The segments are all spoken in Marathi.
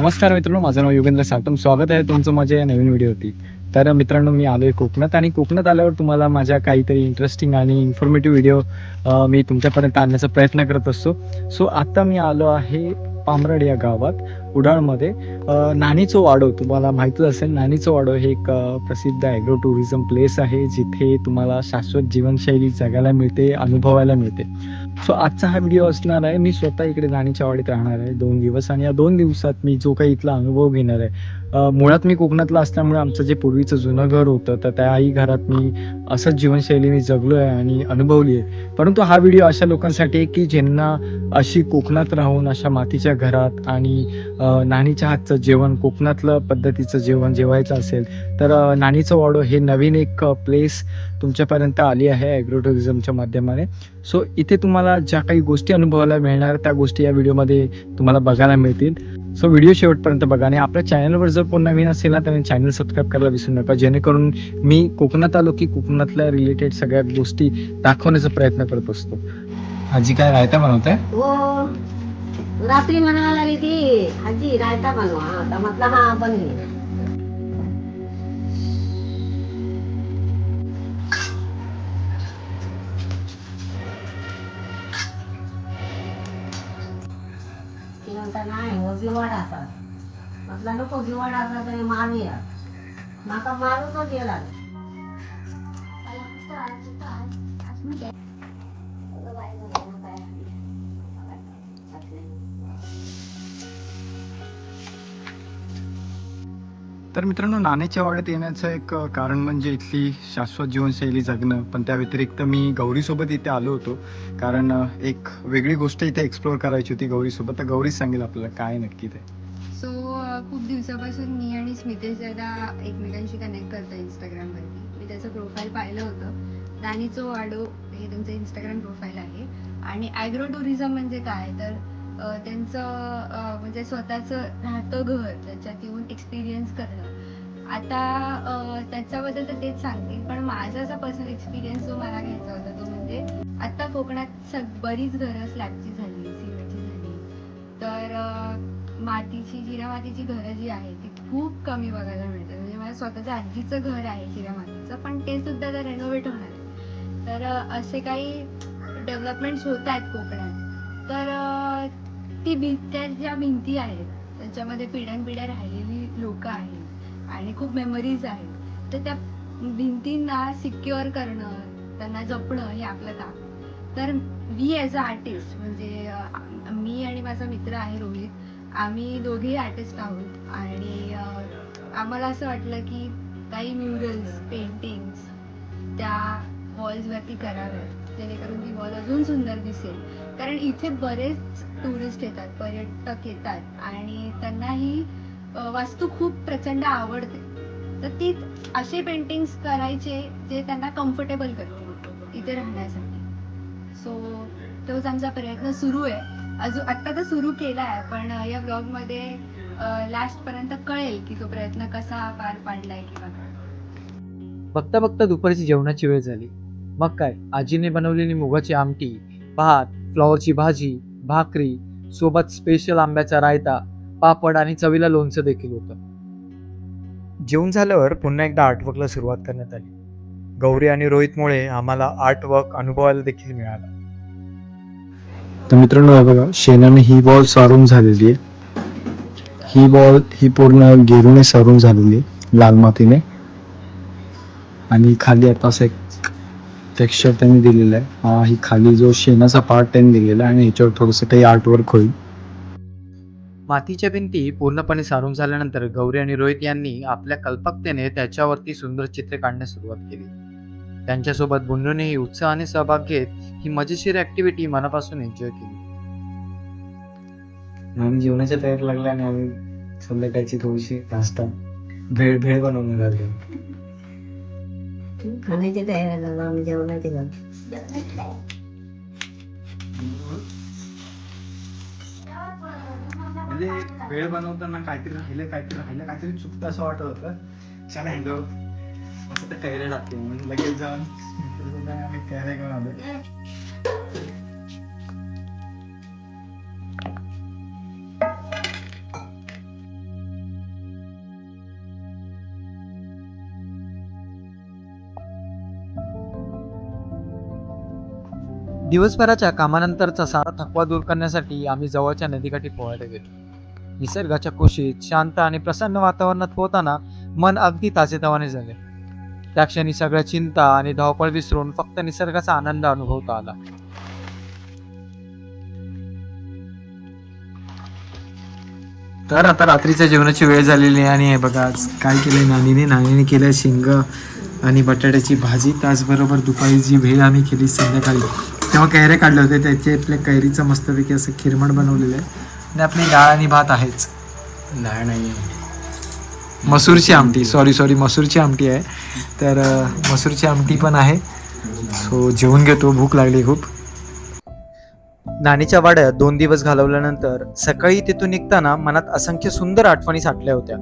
नमस्कार मित्रांनो, माझं नाव योगेंद्र साटम. स्वागत आहे तुमचं माझ्या या नवीन व्हिडिओवरती. तर मित्रांनो, मी आलो आहे कोकणात आणि कोकणात आल्यावर तुम्हाला माझ्या काहीतरी इंटरेस्टिंग आणि इन्फॉर्मेटिव्ह व्हिडिओ मी तुमच्यापर्यंत आणण्याचा प्रयत्न करत असतो. सो आत्ता मी आलो आहे पामरड या गावात कुडाळमध्ये. नानीचं वाडो तुम्हाला माहीतच असेल. नानीचं वाडो हे एक प्रसिद्ध ॲग्रो टुरिझम प्लेस आहे, जिथे तुम्हाला शाश्वत जीवनशैली जगायला मिळते, अनुभवायला मिळते. सो आजचा हा व्हिडिओ असणार आहे. मी स्वतः इकडे नानीच्या वाडीत राहणार आहे 2 दिवस आणि या 2 दिवसात मी जो काही इथला अनुभव घेणार आहे. मुळात मी कोकणातला असल्यामुळे आमचं जे पूर्वीचं जुनं घर होतं, तर त्याही घरात मी असंच जीवनशैली मी जगलो आहे आणि अनुभवली आहे. परंतु हा व्हिडिओ अशा लोकांसाठी आहे, की ज्यांना अशी कोकणात राहून अशा मातीच्या घरात आणि नानीच्या हातचं जेवण, कोकणातलं पद्धतीचं जेवण जेवायचं असेल, तर नानीचं वाडो हे नवीन एक प्लेस तुमच्यापर्यंत आली आहे ॲग्रो टुरिझमच्या माध्यमाने. सो इथे तुम्हाला ज्या काही गोष्टी अनुभवायला मिळणार त्या गोष्टी या व्हिडिओमध्ये तुम्हाला बघायला मिळतील. सो व्हिडिओ शेवटपर्यंत बघा आणि आपल्या चॅनलवर जर कोण नवीन असेल ना, तर चॅनल सबस्क्राईब करायला विसरू नका, जेणेकरून मी कोकणात आलो की कोकणातल्या रिलेटेड सगळ्या गोष्टी दाखवण्याचा प्रयत्न करत असतो. आजी काय रायता बनवत आहे? हो, रात्री म्हणायला लागली ती आजी रायता बनवा. तर म्हटलं हा बनवे. ती म्हणता नाही हो जिवाड असा. म्हटलं नको जिवाड असला तरी मारूया. माका मारूनच गेला. तर मित्रांनो, नाणेच्या वाड्यात येण्याचं एक कारण म्हणजे इथली शाश्वत जीवनशैली जगणं. पण त्या व्यतिरिक्त मी गौरीसोबत इथे आलो होतो, कारण एक वेगळी गोष्ट इथे एक्सप्लोअर करायची होती गौरीसोबत. तर गौरीच सांगेल आपल्याला काय नक्की ते. सो खूप दिवसापासून मी आणि स्मितेश दादा एकमेकांशी कनेक्ट करतो इंस्टाग्रामवरती. मी त्याचं प्रोफाईल पाहिलं होतं. नानीचं वाडो हे त्यांचं इंस्टाग्राम प्रोफाईल आहे. आणि ॲग्रो टुरिझम म्हणजे काय तर त्यांचं म्हणजे स्वतःचं राहतं घर त्याच्यात येऊन एक्सपिरियन्स करणं. आता त्याच्याबद्दल तर तेच सांगतील, पण माझा असा पर्सनल एक्सपिरियन्स जो मला घ्यायचा होता तो म्हणजे आता कोकणात बरीच घरं स्लॅबची झाली, सिमेंटची झाली, तर मातीची चिरामातीची घरं जी आहेत ती खूप कमी बघायला मिळतात. म्हणजे माझ्या स्वतःचं आजीचं घर आहे चिरामातीचं, पण ते सुद्धा आता रेनोव्हेट होणार आहे. तर असे काही डेव्हलपमेंट्स होत आहेत कोकणात. तर त्या ज्या भिंती आहेत त्याच्यामध्ये पिढ्यानपिढ्या राहिलेली लोक आहेत आणि खूप मेमरीज आहेत. तर त्या भिंतींना सिक्युअर करणं, त्यांना जपणं हे आपलं काम. तर वी ॲज अ आर्टिस्ट म्हणजे मी आणि माझा मित्र आहे रोहित, आम्ही दोघेही आर्टिस्ट आहोत. आणि आम्हाला असं वाटलं की काही म्युरल्स, पेंटिंग्स त्या वॉल्सवरती कराव्यात, जेणेकरून ती वॉल अजून सुंदर दिसेल. कारण इथे बरेच टुरिस्ट येतात, पर्यटक येतात आणि त्यांना ही वास्तू खूप प्रचंड आवडते. तर ती असे पेंटिंग्स करायचे जे त्यांना कम्फर्टेबल करतील इथे राहण्यासाठी. सो तोच आमचा प्रयत्न सुरू आहे. अजून आत्ता तर सुरू केला आहे, पण या ब्लॉगमध्ये लास्टपर्यंत कळेल की तो प्रयत्न कसा पार पाडलाय किंवा काय. बघता बघता दुपारची जेवणाची वेळ झाली. मग काय, आजीने बनवलेली मुगाची आमटी, भात, फ्लॉवरची भाजी, भाकरी, सोबत स्पेशल आंब्याचा रायता, पापड आणि चवीला लोणचं देखील होतं. जेवण झाल्यावर पुन्हा एकदा आर्टवर्कला सुरुवात करण्यात आली. गौरी आणि रोहितमुळे आम्हाला आर्टवर्क अनुभवायला देखील मिळालं. तर मित्रांनो, हे बघा, शेणाने ही बॉल सारून झालेली आहे. ही बॉल ही पूर्ण गेरूने सारून झालेली आहे, लाल मातीने. आणि खाली आता असं एक टेक्स्चर त्यांनी दिलेलं आहे. ही खाली जो शेणाचा पार्ट त्यांनी दिलेला आहे आणि ह्याच्यावर थोडंसं काही आर्टवर्क होईल. मातीच्या भिंती पूर्णपणे सारून झाल्यानंतर गौरी आणि रोहित यांनी आपल्या कल्पकतेने त्याच्यावरती सुंदर चित्रे काढण्यास सुरुवात केली. त्यांच्यासोबत बुंडूनेही उत्साहाने सहभाग घेत ही मजेशीर ऍक्टिव्हिटी मनापासून एन्जॉय केली. आम्ही जेवणाच्या तयारी लागल्या आणि आम्ही संध्याकाळची थोडीशी नाश्ता भेळ भेळ बनवून लागलो. खाण्याची तयारी झालं, आम्ही जेवणाची झालं. म्हणजे भेळ बनवताना काहीतरी चुकतं असं वाटत होतं. छान हँडल असं तर कैऱ्या टाकते म्हणून लगेच जाऊन आम्ही कैऱ्या घेऊन आलो. दिवसभराच्या कामानंतरचा सारा थकवा दूर करण्यासाठी आम्ही जवळच्या नदीकाठी पोहायला गेलो. निसर्गाच्या कुशीत शांत आणि प्रसन्न वातावरणात पोहताना मन अगदी ताजेतवाने झाले. त्या क्षणी सगळ्या चिंता आणि धावपळ विसरून फक्त निसर्गाचा आनंद अनुभवता आला. तर आता रात्रीच्या जेवणाची वेळ झालेली आहे आणि हे बघा आज काय केलं नानीने केलं शेंग आणि बटाट्याची भाजी. त्याचबरोबर दुपारी जी भेळ आम्ही केली संध्याकाळी तेव्हा कैऱ्या काढले होते त्याचे आपल्या कैरीचं मस्तपैकी असं खिरमट बनवलेलं आहे आणि आपली डाळ आणि भात आहेच. डाळ नाही आहे, मसूरची आमटी, सॉरी मसूरची आमटी आहे. तर मसूरची आमटी पण आहे. सो जेवून घेतो, भूक लागली खूप. नानीच्या वाड्यात 2 दिवस घालवल्यानंतर सकाळी तिथून निघताना मनात असंख्य सुंदर आठवणी साठल्या होत्या.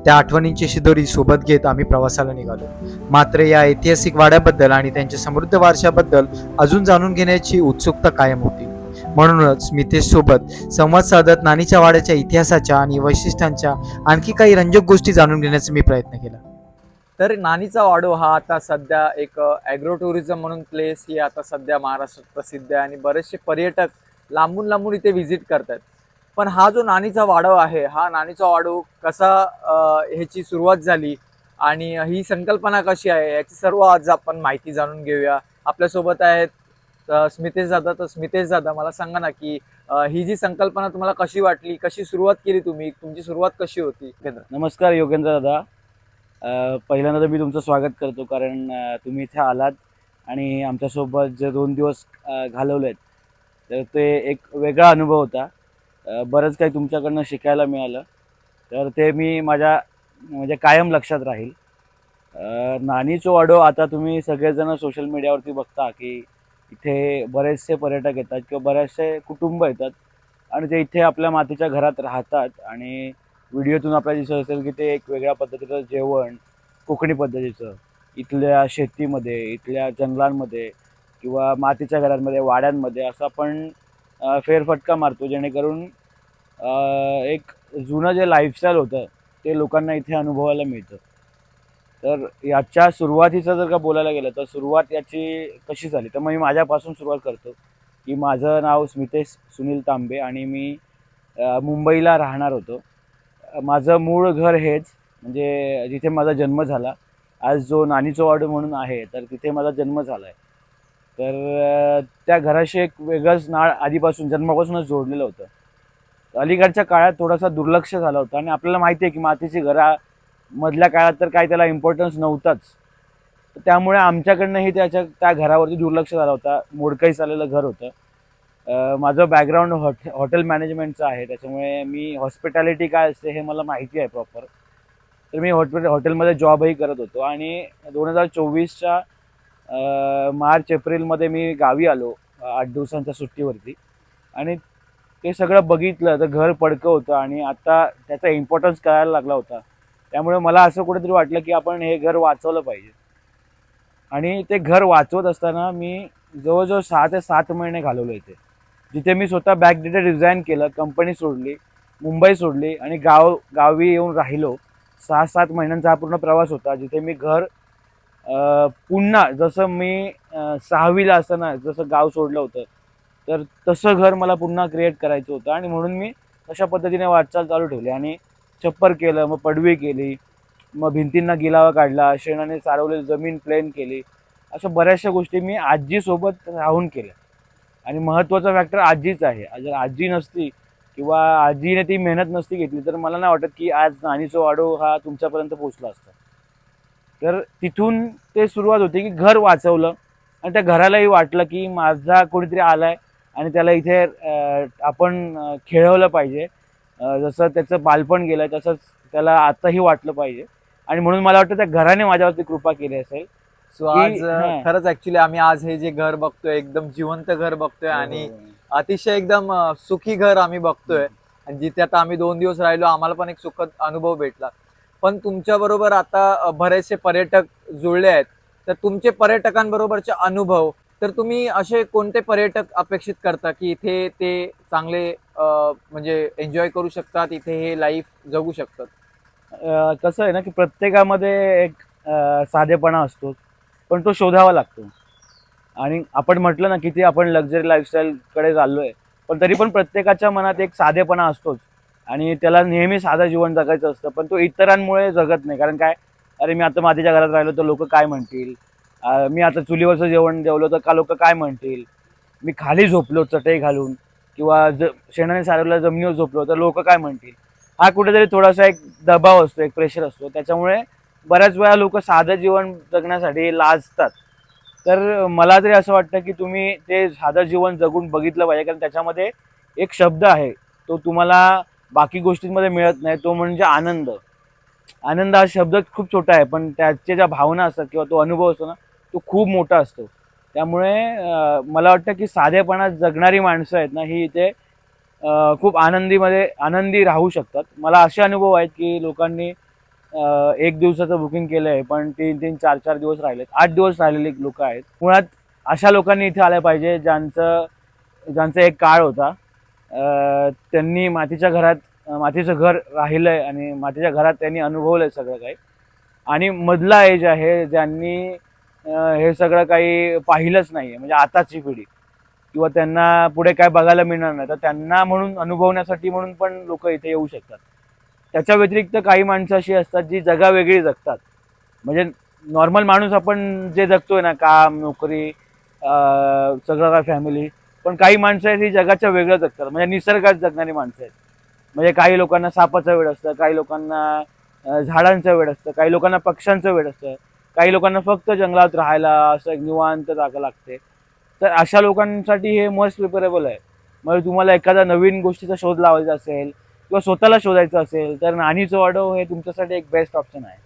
त्या आठवणींची शिदोरी सोबत घेत आम्ही प्रवासाला निघालो. मात्र या ऐतिहासिक वाड्याबद्दल आणि त्यांच्या समृद्ध वारशाबद्दल अजून जाणून घेण्याची उत्सुकता कायम होती. म्हणूनच मितेश सोबत संवाद साधत नानीच्या वाड्याच्या इतिहासाच्या आणि वैशिष्ट्यांच्या आणखी काही रंजक गोष्टी जाणून घेण्याचा मी प्रयत्न केला. तर नानीचा वाडो हा आता सध्या एक ॲग्रो टुरिझम म्हणून प्लेस ही आता सध्या महाराष्ट्रात प्रसिद्ध आहे आणि बरेचसे पर्यटक लांबून लांबून इथे व्हिजिट करतात. पण हा जो नानीचा वाडो आहे, हा नानीचा वाडो कसा ह्याची सुरुवात झाली आणि ही संकल्पना कशी आहे याची सर्व आज आपण माहिती जाणून घेऊया. आपल्यासोबत आहेत स्मितेश दादा. तर स्मितेश दादा, मला सांगा ना की ही जी संकल्पना तुम्हाला कशी वाटली, कशी सुरुवात केली तुम्ही, तुमची सुरुवात कशी होती? नमस्कार योगेंद्र दादा. पहिल्यांदा तर मी तुमचं स्वागत करतो, कारण तुम्ही इथे आलात आणि आमच्यासोबत जे 2 दिवस घालवलेत तर ते एक वेगळा अनुभव होता. बरंच काही तुमच्याकडनं शिकायला मिळालं, तर ते मी माझ्या म्हणजे कायम लक्षात राहील. नानीचा वाडो आता तुम्ही सगळेजण सोशल मीडियावरती बघता की इथे बरेचसे पर्यटक येतात किंवा बरेचसे कुटुंब येतात आणि ते इथे आपल्या मातीच्या घरात राहतात आणि व्हिडिओतून आपल्याला दिसत असेल की ते एक वेगळ्या पद्धतीचं जेवण, कोकणी पद्धतीचं, इथल्या शेतीमध्ये, इथल्या जंगलांमध्ये किंवा मातीच्या घरांमध्ये, वाड्यांमध्ये असं आपण फेरफटका मारतो, जेणेकरून एक जुनं जे लाईफस्टाईल होतं ते लोकांना इथे अनुभवायला मिळतं. तर याच्या सुरुवातीचं जर का बोलायला गेलं तर सुरुवात याची कशी झाली, तर मग मी माझ्यापासून सुरुवात करतो की माझं नाव स्मितेश सुनील तांबे आणि मी मुंबईला राहणार होतो. माझं मूळ घर हेच, म्हणजे जिथे माझा जन्म झाला. आज जो नानीचा वाडो म्हणून आहे तर तिथे माझा जन्म झाला आहे. तर त्या घराशी एक वेगळंच नाळ आधीपासून जन्मापासूनच जोडलेलं होतं. अलीकडच्या काळात थोडासा दुर्लक्ष झालं होतं आणि आपल्याला माहिती आहे की मातीची घरा मधल्या काळात तर काही त्याला इम्पॉर्टन्स नव्हताच. त्यामुळे आमच्याकडनंही त्या घरावरती दुर्लक्ष झालं होता. मोडकळी चाललेलं घर होतं. माझं बॅकग्राऊंड हॉटेल मॅनेजमेंटचं आहे, त्याच्यामुळे मी हॉस्पिटॅलिटी काय असते हे मला माहिती आहे प्रॉपर. तर मी हॉटेलमध्ये जॉबही करत होतो आणि 2024च्या मार्च एप्रिलमध्ये मी गावी आलो 8 दिवसांच्या सुट्टीवरती आणि ते सगळं बघितलं तर घर पडकं होतं आणि आता त्याचा इम्पॉर्टन्स कळायला लागला होता. त्यामुळे मला असं कुठेतरी वाटलं की आपण हे घर वाचवलं पाहिजे. आणि ते घर वाचवत असताना मी जवळजवळ 6 ते 7 महिने घालवले इथे, जिथे मी स्वतः बॅकडेटा डिझाईन केलं, कंपनी सोडली, मुंबई सोडली आणि गावी येऊन राहिलो. 6-7 महिन्यांचा हा पूर्ण प्रवास होता, जिथे मी घर पुन्हा जसं मी 6वीला असताना जसं गाव सोडलं होतं तर तसं घर मला पुन्हा क्रिएट करायचं होतं आणि म्हणून मी तशा पद्धतीने वाटचाल चालू ठेवली आणि छप्पर केलं, मग पडवी केली, मग भिंतींना गिलावा काढला, शेणाने सारवलेली जमीन प्लेन केली. अशा बऱ्याचशा गोष्टी मी आजीसोबत राहून केल्या आणि महत्त्वाचा फॅक्टर आजीच आहे. जर आजी नसती किंवा आजीने ती मेहनत नसती घेतली तर मला नाही वाटत की आज नानीचा वाडो हा तुमच्यापर्यंत पोहोचला असता. तर तिथून ते सुरुवात होती की घर वाचवलं आणि त्या घरालाही वाटलं की माझा कोणीतरी आलाय आणि त्याला इथे आपण खेळवलं पाहिजे. जसं त्याचं बालपण गेलं तसंच त्याला आताही वाटलं पाहिजे आणि म्हणून मला वाटतं त्या घराने माझ्यावरती कृपा केली असेल. सो आज खरंच ऍक्च्युली आम्ही आज हे जे घर बघतोय एकदम जिवंत घर बघतोय आणि अतिशय एकदम सुखी घर आम्ही बघतोय आणि जिथे आता आम्ही 2 दिवस राहिलो आम्हाला पण एक सुखद अनुभव भेटला. पण तुमच्या बरोबर आता बरेचसे पर्यटक जुळले आहेत, तर तुमचे पर्यटकांबरोबरचे अनुभव, तर तुम्ही असे कोणते पर्यटक अपेक्षित करता की इथे ते चांगले म्हणजे एन्जॉय करू शकतात, इथे हे लाईफ जगू शकतात? कसं आहे ना की प्रत्येकामध्ये एक साधेपणा असतो, पण तो शोधावा लागतो. आणि आपण म्हटलं ना किती आपण लक्झरी लाईफस्टाईलकडे चाललोय, पण तरी पण प्रत्येकाच्या मनात एक साधेपणा असतोच आणि त्याला नेहमी साधं जीवन जगायचं असतं, पण तो इतरांमुळे जगत नाही. कारण काय, अरे मी आता मातीच्या घरात राहिलो तर लोक काय म्हणतील, मी आता चुलीवरचं जेवण जेवलो तर का लोक काय म्हणतील, मी खाली झोपलो चटई घालून किंवा शेणाने सारवल्या जमिनीवर झोपलो तर लोक काय म्हणतील, हा कुठेतरी थोडासा एक दबाव असतो, एक प्रेशर असतो. त्याच्यामुळे बऱ्याच वेळा लोक साधं जीवन जगण्यासाठी लाजतात. तर मला तरी असं वाटतं की तुम्ही ते साधं जीवन जगून बघितलं पाहिजे, कारण त्याच्यामध्ये एक शब्द आहे, तो तुम्हाला बाकी गोष्टींमध्ये मिळत नाही, तो म्हणजे आनंद. आनंद हा शब्द खूप छोटा आहे, पण त्याच्या ज्या भावना असतात किंवा तो अनुभव असतो ना, तो खूप मोठा असतो. त्यामुळे मला वाटतं की साधेपणात जगणारी माणसं आहेत ना, ही इथे खूप आनंदी राहू शकतात. मला असे अनुभव आहेत की लोकांनी एक दिवसाचं बुकिंग केलं आहे, पण 3-3, 4-4 दिवस राहिलेत, 8 दिवस राहिलेले लोक आहेत. मुळात अशा लोकांनी इथे आलं पाहिजे ज्यांचा एक काळ होता, त्यांनी मातीचं घर राहिलंय आणि मातीच्या घरात त्यांनी अनुभवलंय सगळं काही. आणि मधला एज आहे ज्यांनी हे सगळं काही पाहिलंच नाही, म्हणजे आताची पिढी, किंवा त्यांना पुढे काय बघायला मिळणार नाही, तर त्यांना म्हणून अनुभवण्यासाठी म्हणून पण लोक इथे येऊ शकतात. त्याच्या व्यतिरिक्त काही माणसं अशी असतात जी जगावेगळी जगतात. म्हणजे नॉर्मल माणूस आपण जे जगतोय ना, काम, नोकरी, सगळं काय फॅमिली, पण काही माणसं आहेत ही जगाच्या वेगळं जगतात, म्हणजे निसर्गात जगणारी माणसं आहेत. म्हणजे काही लोकांना सापाचं वेड असतं, काही लोकांना झाडांचं वेड असतं, काही लोकांना पक्ष्यांचं वेड असतं, काही लोकांना फक्त जंगलात राहायला असं एक निवांत जागा लागते. तर अशा लोकांसाठी हे मोस्ट प्रिफरेबल आहे. म्हणजे तुम्हाला एखाद्या नवीन गोष्टीचा शोध लावायचा असेल किंवा स्वतःला शोधायचं असेल तर नानीचं वाडो हे तुमच्यासाठी एक बेस्ट ऑप्शन आहे.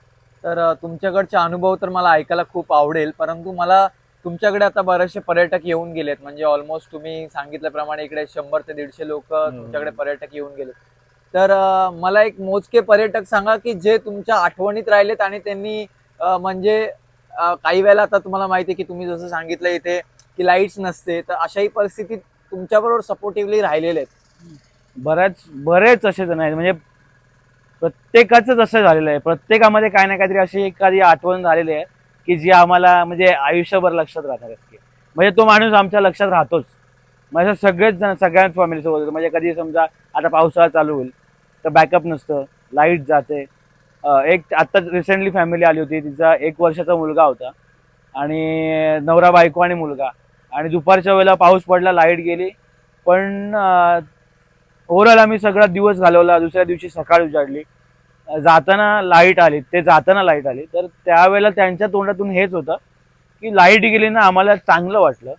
तर तुमच्याकडचे अनुभव तर मला ऐकायला खूप आवडेल, परंतु मला तुमच्याकडे आता बरेचसे पर्यटक येऊन गेलेत, म्हणजे ऑलमोस्ट तुम्ही सांगितल्याप्रमाणे इकडे 100 ते 150 लोक तुमच्याकडे पर्यटक येऊन गेलेत. तर मला एक मोजके पर्यटक सांगा की जे तुमच्या आठवणीत राहिलेत आणि त्यांनी म्हणजे काही वेळेला आता तुम्हाला माहिती आहे की तुम्ही जसं सांगितलं इथे की लाईट्स नसते, तर अशाही परिस्थितीत तुमच्याबरोबर सपोर्टिव्हली राहिलेले आहेत. बरेच असे जण आहेत, म्हणजे प्रत्येकाच असं झालेलं आहे. प्रत्येकामध्ये काही ना काहीतरी अशी एखादी आठवण झालेली आहे की जी आम्हाला म्हणजे आयुष्यभर लक्षात राहणार आहे. म्हणजे तो माणूस आमच्या लक्षात राहतोच. म्हणजे सगळेच जण सगळ्याच फॅमिलीसोबत होतं. म्हणजे कधी समजा आता पावसाळा चालू होईल तर बॅकअप नसतं, लाईट जाते. एक आता रिसेंटली फॅमिली आली होती, तिचा 1 वर्षाचा मुलगा होता आणि नवरा बायको आणि मुलगा, आणि दुपारच्या वेळेला पाऊस पडला, लाईट गेली. पण ओव्हरऑल आम्ही सगळा दिवस घालवला. दुसऱ्या दिवशी सकाळ उजाडली, जाताना लाईट आली. तर त्यावेळेला त्यांच्या तोंडातून हेच होतं की लाईट गेली ना आम्हाला चांगलं वाटलं,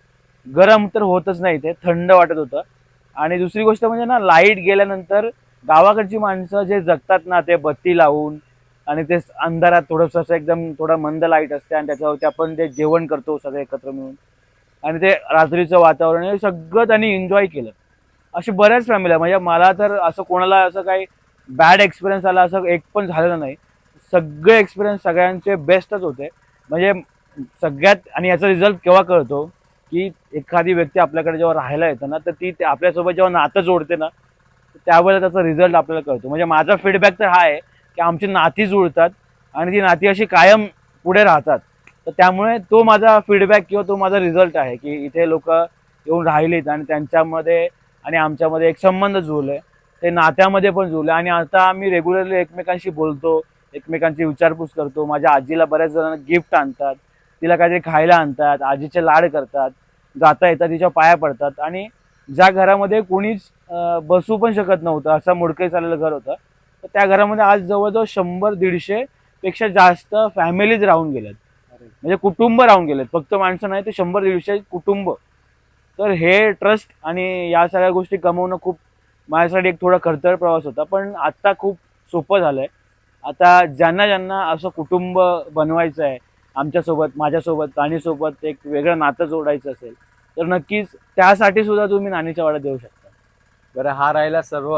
गरम तर होतच नाही, ते थंड वाटत होतं. आणि दुसरी गोष्ट म्हणजे ना, लाईट गेल्यानंतर गावाकडची माणसं जे जगतात ना, ते बत्ती लावून आणि ते अंधारात थोडंसं असं एकदम थोडं मंद लाईट असते आणि त्याच्यावरती आपण ते जेवण करतो सगळे एकत्र मिळून, आणि ते रात्रीचं वातावरण हे सगळं त्यांनी एन्जॉय केलं. अशी बऱ्याच फॅमिली आहे. म्हणजे मला तर असं कोणाला असं काही बॅड एक्सपिरियन्स आला असं एक पण झालेलं नाही. सगळे एक्सपिरियन्स सगळ्यांचे बेस्टच होते. म्हणजे सगळ्यात, आणि याचा रिझल्ट केव्हा कळतो की एखादी व्यक्ती आपल्याकडे जेव्हा राहायला येतं ना, तर ती आपल्यासोबत जेव्हा नातं जोडते ना, त्यावेळेला त्याचा रिझल्ट आपल्याला कळतो. म्हणजे माझा फीडबॅक तर हा आहे की आमची नाती जुळतात आणि ती नाती अशी कायम पुढे राहतात. तर त्यामुळे तो माझा फीडबॅक किंवा तो माझा रिझल्ट आहे की इथे लोक येऊन राहिलेत आणि त्यांच्यामध्ये आणि आमच्यामध्ये एक संबंध जुळले, ते नात्यामध्ये पण जुळले. आणि आता आम्ही रेग्युलरली एकमेकांशी बोलतो, एकमेकांची विचारपूस करतो. माझ्या आजीला बऱ्याच जणांना गिफ्ट आणतात, तिला काहीतरी खायला आणतात, आजीचे लाड करतात, जाता येतात तिच्या पाया पडतात. आणि ज्या घरामध्ये कोणीच बसू पण शकत नव्हतं, असं मोडकं चाललेलं घर होतं, तर त्या घरामध्ये आज जवळजवळ 100-150 पेक्षा जास्त फॅमिलीज राहून गेल्यात. म्हणजे कुटुंब राहून गेलेत, फक्त माणसं नाही, ते 100-150 कुटुंब. तर हे ट्रस्ट आणि या सगळ्या गोष्टी कमवणं खूप माझ्यासाठी एक थोडा खडतर प्रवास होता, पण आता खूप सोपं झालंय. आता ज्यांना ज्यांना असं कुटुंब बनवायचं आहे, आमच्यासोबत, माझ्यासोबत, नानीसोबत एक वेगळं नातं जोडायचं असेल, तर नक्कीच त्यासाठी सुद्धा तुम्ही नानीच्या वाड्यात देऊ शकता. बरं, हा राहिला सर्व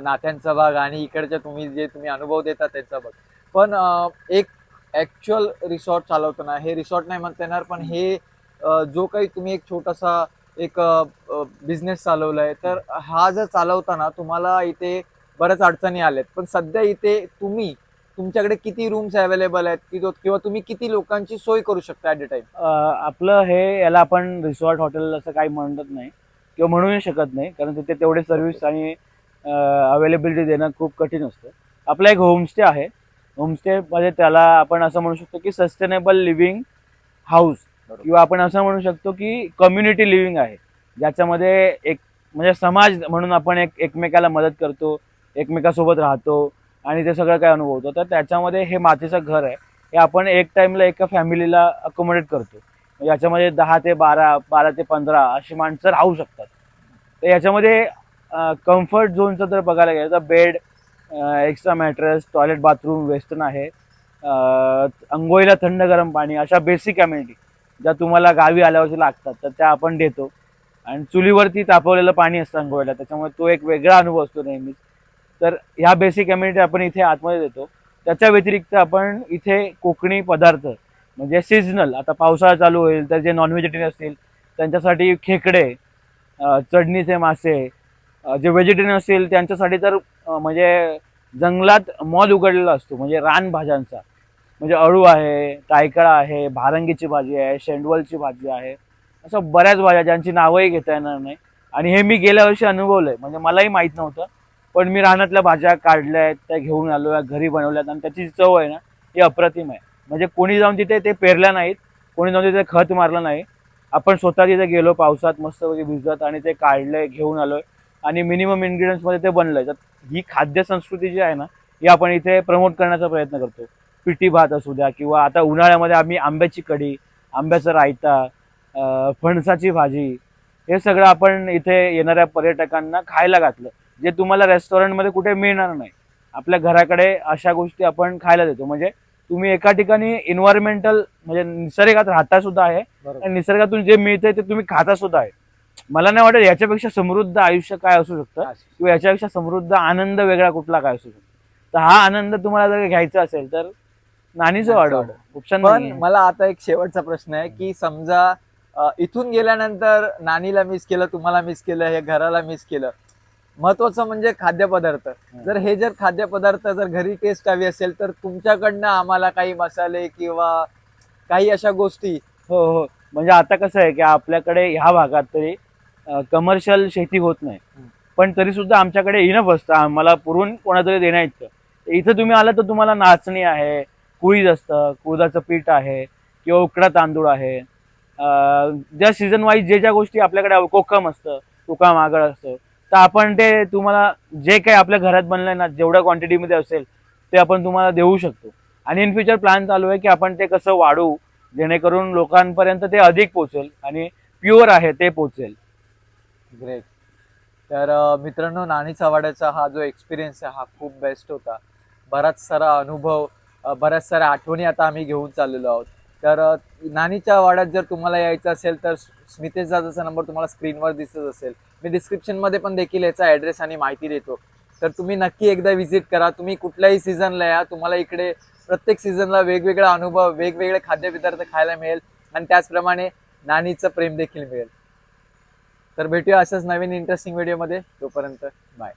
नात्यांचा भाग आणि इकडच्या तुम्ही अनुभव देता त्यांचा भाग. पण एक ऍक्च्युअल रिसॉर्ट चालवताना, हे रिसॉर्ट नाही म्हणता येणार, पण हे जो काही तुम्ही एक छोटासा एक बिझनेस चालवलाय, तर हा जर चालवताना तुम्हाला इथे बऱ्याच अडचणी आल्यात, पण सध्या इथे तुमच्याकडे किती रूम्स अवेलेबल आहेत किंवा तुम्ही किती लोकांची सोय करू शकता ऍट अ टाइम? आपलं हे याला आपण रिसॉर्ट हॉटेल असं काही म्हणत नाही किंवा म्हणूही शकत नाही, कारण तिथे तेवढे सर्व्हिस आणि अवेलेबिलिटी देणं खूप कठीण असतं. आपला एक होमस्टे आहे. होमस्टे मध्ये त्याला आपण असं म्हणू शकतो की सस्टेनेबल लिव्हिंग हाऊस, किंवा आपण असं म्हणू शकतो की कम्युनिटी लिव्हिंग आहे, ज्याच्यामध्ये एक म्हणजे समाज म्हणून आपण एकमेकाला मदत करतो, एकमेकासोबत राहतो आणि ते सगळं काय अनुभवतो. तर त्याच्यामध्ये हे मातीचं घर आहे, हे आपण एक टाइमला एका फॅमिलीला अकोमोडेट करतो. याच्यामध्ये 10 ते 12, 12 ते 15 अशी माणसं राहू शकतात. तर याच्यामध्ये कम्फर्ट झोनचं जर बघायला गेलं तर bed, extra mattress, toilet, bathroom, western आहे, अंघोळीला थंड गरम पाणी, अशा बेसिक अम्युनिटी ज्या तुम्हाला गावी आल्यावरती लागतात तर त्या आपण देतो. आणि चुलीवरती तापवलेलं पाणी असतं अंघोळीला, त्याच्यामुळे तो एक वेगळा अनुभव असतो नेहमीच. तर ह्या बेसिक कम्युनिटी आपण इथे आतमध्ये देतो. त्याच्या व्यतिरिक्त आपण इथे कोकणी पदार्थ म्हणजे सीझनल, आता पावसाळा चालू होईल तर जे नॉन व्हेजिटेरियन असतील त्यांच्यासाठी खेकडे, चढणीचे मासे, जे व्हेजिटेरियन असतील त्यांच्यासाठी तर म्हणजे जंगलात मॉल उघडलेला असतो, म्हणजे रानभाज्यांचा, म्हणजे अळू आहे, टायकळा आहे, भारंगीची भाजी आहे, शेंडवलची भाजी आहे, असं बऱ्याच भाज्या ज्यांची नावंही घेता येणार नाही. आणि हे मी गेल्या वर्षी अनुभवलंय, म्हणजे मलाही माहीत नव्हतं, पण मी रानातल्या भाज्या काढल्या आहेत, त्या घेऊन आलो, घरी बनवल्यात आणि त्याची चव आहे ना ही अप्रतिम आहे. म्हणजे कोणी जाऊन तिथे ते पेरल्या नाहीत, कोणी जाऊन तिथे खत मारलं नाही, आपण स्वतः तिथे गेलो पावसात मस्त वगैरे भिजत आणि ते काढले, घेऊन आलोय आणि मिनिमम इन्ग्रेडियंट्समध्ये ते बनलंय. तर ही खाद्य संस्कृती जी आहे ना ही आपण इथे प्रमोट करण्याचा प्रयत्न करतो. पिठी भात असू द्या, किंवा आता उन्हाळ्यामध्ये आम्ही आंब्याची कढी, आंब्याचा रायता, फणसाची भाजी, हे सगळं आपण इथे येणाऱ्या पर्यटकांना खायला घातलं, जे तुम्हाला रेस्टॉरंटमध्ये कुठे मिळणार नाही. आपल्या घराकडे अशा गोष्टी आपण खायला देतो. म्हणजे तुम्ही एका ठिकाणी इन्व्हायरमेंटल म्हणजे निसर्गात राहता सुद्धा आहे आणि निसर्गातून जे मिळतंय ते तुम्ही खाता सुद्धा आहे. मला नाही वाटत याच्यापेक्षा समृद्ध आयुष्य काय असू शकतं, किंवा याच्यापेक्षा समृद्ध आनंद वेगळा कुठला काय असू शकतो. तर हा आनंद तुम्हाला जर घ्यायचा असेल तर नानीचं वाडो ऑप्शन पण नाही. मला आता एक शेवटचा प्रश्न आहे की समजा इथून गेल्यानंतर नानीला मिस केलं, तुम्हाला मिस केलं, हे घराला मिस केलं, महत्वाचं म्हणजे खाद्यपदार्थ. जर खाद्यपदार्थ जर घरी टेस्ट हवी असेल तर तुमच्याकडनं आम्हाला काही मसाले किंवा काही अशा गोष्टी. हो हो, म्हणजे आता कसं आहे की आपल्याकडे ह्या भागात तरी कमर्शियल शेती होत नाही, पण तरी सुद्धा आमच्याकडे इनफ असतं आम्हाला पुरून कोणातरी देण्याइतकं. इथं तुम्ही आलं तर तुम्हाला नाचणी आहे, कुळीज असतं, कुळाचं पीठ आहे, किंवा उकडा तांदूळ आहे, ज्या सीझन वाईज ज्या गोष्टी आपल्याकडे, कोकम असतं, कोकम आगळ असतं, तर आपण ते तुम्हाला जे काही आपल्या घरात बनलंय ना जेवढ्या क्वांटिटीमध्ये असेल ते आपण तुम्हाला देऊ शकतो. आणि इन फ्युचर प्लॅन चालू आहे की आपण ते कसं वाढवू जेणेकरून लोकांपर्यंत ते अधिक पोहोचेल आणि प्युअर आहे ते पोहोचेल. ग्रेट. तर मित्रांनो, नानीचा वाड्याचा हा जो एक्सपिरियन्स आहे हा खूप बेस्ट होता. बराच सारा अनुभव, बऱ्याच साऱ्या आठवणी आता आम्ही घेऊन चाललेलो आहोत. तर नानीच्या वाड्यात जर तुम्हाला यायचं असेल तर स्मितेश दादाचा नंबर तुम्हाला स्क्रीनवर दिसत असेल, मी डिस्क्रिप्शनमध्ये पण देखील याचा ॲड्रेस आणि माहिती देतो. तर तुम्ही नक्की एकदा व्हिजिट करा. तुम्ही कुठल्याही सीझनला या, तुम्हाला इकडे प्रत्येक सीझनला वेगवेगळा अनुभव, वेगवेगळे खाद्यपदार्थ खायला मिळेल आणि त्याचप्रमाणे नानीचं प्रेम देखील मिळेल. तर भेटूया अशाच नवीन इंटरेस्टिंग व्हिडिओमध्ये. तोपर्यंत बाय.